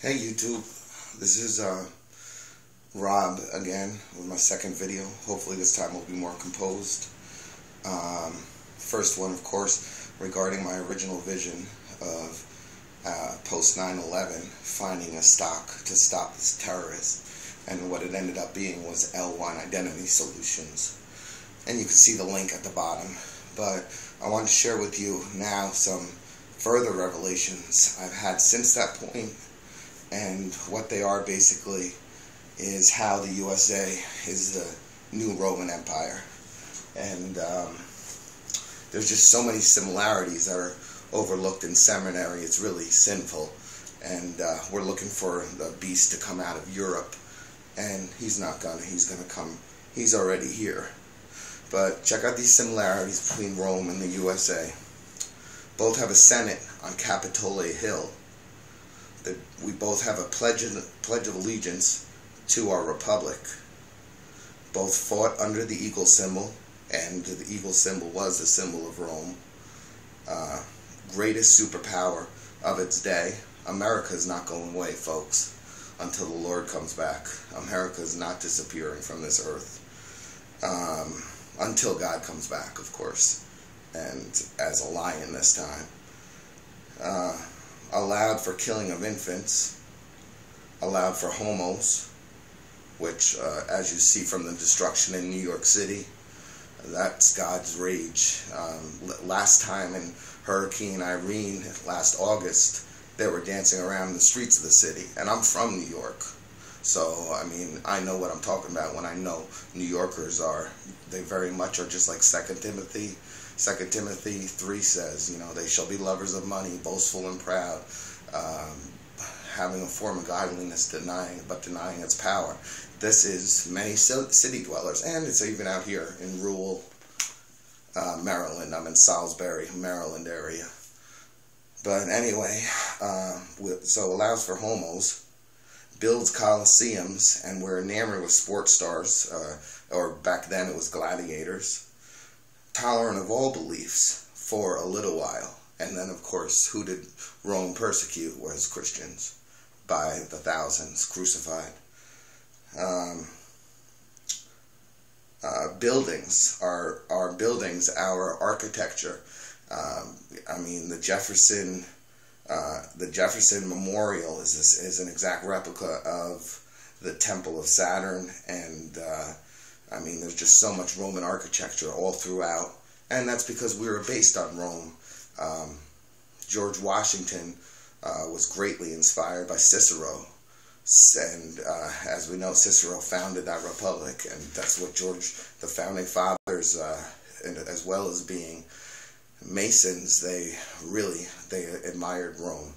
Hey YouTube, this is Rob again with my second video. Hopefully this time will be more composed. First one, of course, regarding my original vision of post 9/11 finding a stock to stop this terrorist, and what it ended up being was L1 Identity Solutions. And you can see the link at the bottom. But I want to share with you now some further revelations I've had since that point. And what they are basically is how the USA is the new Roman Empire. And there's just so many similarities that are overlooked in seminary. It's really sinful. And we're looking for the beast to come out of Europe. And he's not gonna. He's gonna come. He's already here. But check out these similarities between Rome and the USA. Both have a Senate on Capitol Hill. We both have a pledge of allegiance to our republic. Both fought under the eagle symbol, and the eagle symbol was the symbol of Rome. Greatest superpower of its day. America is not going away, folks, until the Lord comes back. America is not disappearing from this earth. Until God comes back, of course, and as a lion this time. Allowed for killing of infants, allowed for homos, which, as you see from the destruction in New York City, that's God's rage. Last time in Hurricane Irene, last August, they were dancing around the streets of the city, and I'm from New York. So, I mean, I know what I'm talking about when I know New Yorkers are. They very much are just like 2 Timothy. 2 Timothy 3 says, you know, they shall be lovers of money, boastful and proud, having a form of godliness, but denying its power. This is many city dwellers, and it's even out here in rural Maryland. I'm in Salisbury, Maryland area. But anyway, so allows for homos, builds coliseums, and we're enamored with sports stars, or back then it was gladiators. Tolerant of all beliefs for a little while. And then, of course, who did Rome persecute? Was Christians, by the thousands, crucified. Buildings, our buildings, our architecture. I mean, the Jefferson Memorial is an exact replica of the Temple of Saturn, and I mean, there's just so much Roman architecture all throughout, and that's because we were based on Rome. George Washington was greatly inspired by Cicero, and as we know, Cicero founded that republic, and that's what the founding fathers, as well as being Masons, they admired Rome.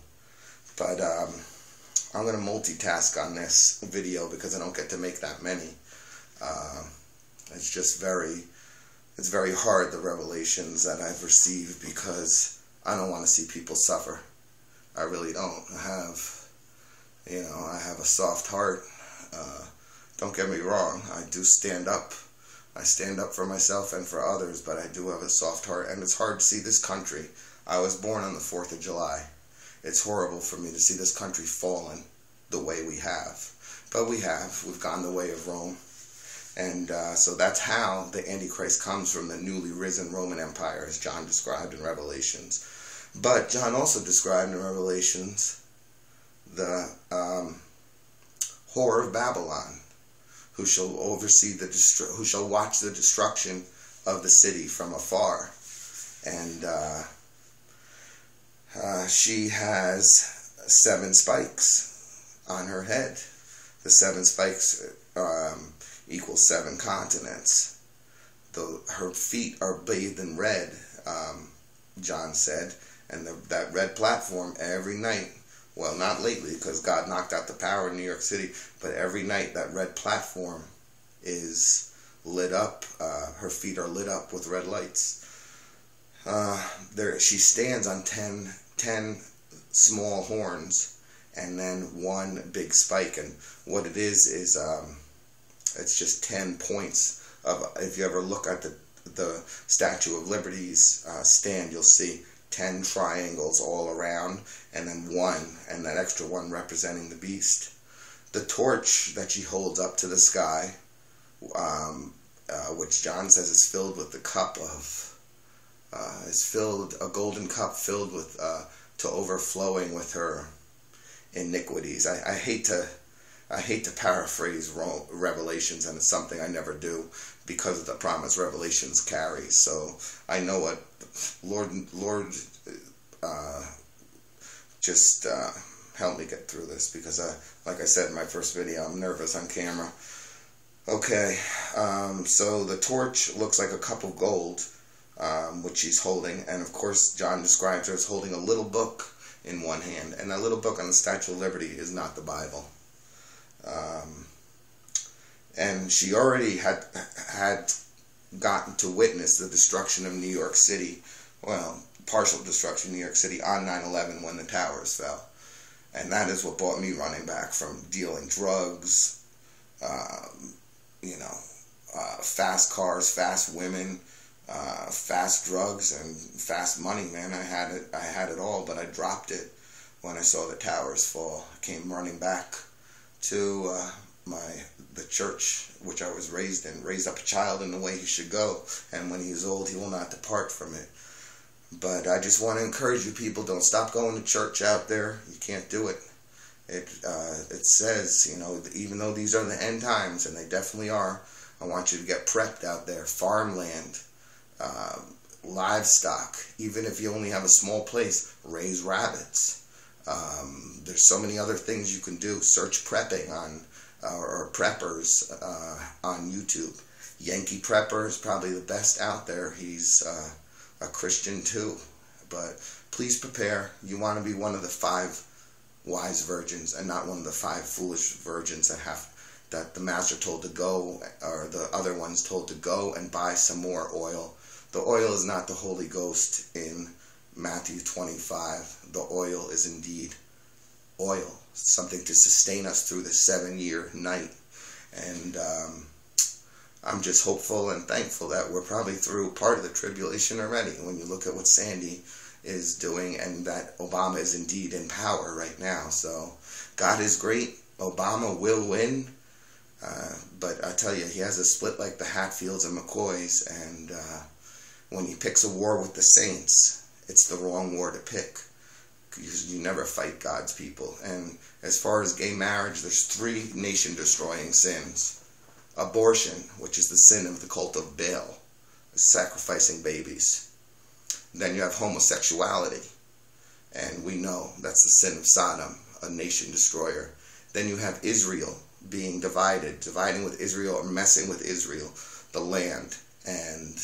But I'm going to multitask on this video because I don't get to make that many. It's just it's very hard, the revelations that I've received, because I don't want to see people suffer. I really don't. I have a soft heart. Don't get me wrong, I do stand up. I stand up for myself and for others, but I do have a soft heart, and it's hard to see this country. I was born on the 4th of July. It's horrible for me to see this country fallen the way we have. But we've gone the way of Rome. And so that's how the Antichrist comes from the newly risen Roman Empire, as John described in Revelations. But John also described in Revelations the whore of Babylon, who shall oversee who shall watch the destruction of the city from afar. And she has 7 spikes on her head. The 7 spikes equals 7 continents. Her feet are bathed in red, John said, and that red platform every night, well, not lately because God knocked out the power in New York City, but every night that red platform is lit up. Her feet are lit up with red lights. She stands on 10 small horns and then 1 big spike, and what it is it's just 10 points of, if you ever look at the Statue of Liberty's stand, you'll see 10 triangles all around, and then one, and that extra one representing the beast. The torch that she holds up to the sky, which John says is filled with the cup of, a golden cup filled with, to overflowing with her iniquities. I hate to paraphrase Revelations, and it's something I never do because of the promise Revelations carries. So I know what Lord just help me get through this, because like I said in my first video, I'm nervous on camera. Okay, so the torch looks like a cup of gold, which she's holding, and of course John describes her as holding a little book in one hand, and that little book on the Statue of Liberty is not the Bible. And she already had gotten to witness the destruction of New York City, well, partial destruction of New York City on 9/11 when the towers fell. And that is what brought me running back from dealing drugs, fast cars, fast women, fast drugs, and fast money, man. I had it all, but I dropped it when I saw the towers fall. I came running back to the church which I was raised in. Raised up a child in the way he should go, and when he is old he will not depart from it. But I just want to encourage you people, don't stop going to church out there. You can't do it. It says, even though these are the end times, and they definitely are, I want you to get prepped out there. Farmland, livestock, even if you only have a small place, raise rabbits. There's so many other things you can do. Search prepping or preppers on YouTube. Yankee Prepper is probably the best out there. He's a Christian too. But please prepare. You want to be one of the 5 wise virgins, and not one of the 5 foolish virgins that the master told to go, or the other ones told to go and buy some more oil. The oil is not the Holy Ghost in Matthew 25. The oil is indeed oil, something to sustain us through the 7-year night. And I'm just hopeful and thankful that we're probably through part of the tribulation already, when you look at what Sandy is doing, and that Obama is indeed in power right now. So God is great. Obama will win. But I tell you, he has a split like the Hatfields and McCoys, and when he picks a war with the saints, it's the wrong war to pick. You never fight God's people. And as far as gay marriage, there's 3 nation-destroying sins. Abortion, which is the sin of the cult of Baal, sacrificing babies. Then you have homosexuality, and we know that's the sin of Sodom, a nation destroyer. Then you have Israel being dividing with Israel, or messing with Israel, the land, and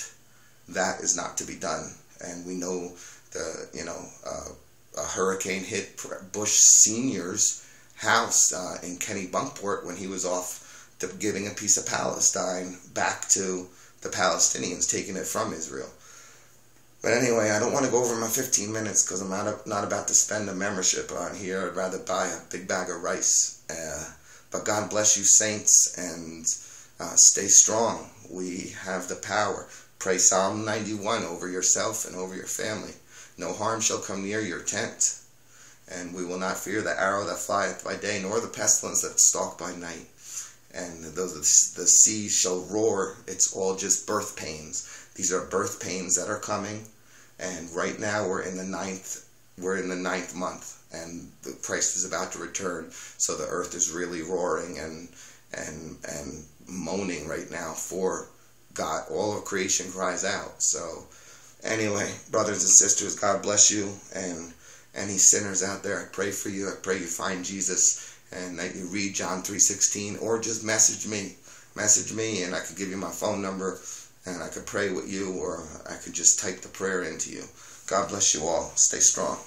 that is not to be done. And we know a hurricane hit Bush Sr.'s house in Kennebunkport when he was off giving a piece of Palestine back to the Palestinians, taking it from Israel. But anyway, I don't want to go over my 15 minutes because I'm not about to spend a membership on here. I'd rather buy a big bag of rice. But God bless you, saints, and stay strong. We have the power. Pray Psalm 91 over yourself and over your family. No harm shall come near your tent, and we will not fear the arrow that flieth by day, nor the pestilence that stalk by night. And the sea shall roar. It's all just birth pains. These are birth pains that are coming, and right now we're in the ninth month, and the Christ is about to return. So the earth is really roaring and moaning right now for God. All of creation cries out. So anyway, brothers and sisters, God bless you, and any sinners out there, I pray for you. I pray you find Jesus, and that you read John 3:16, or just message me, and I could give you my phone number, and I could pray with you, or I could just type the prayer into you. God bless you all. Stay strong.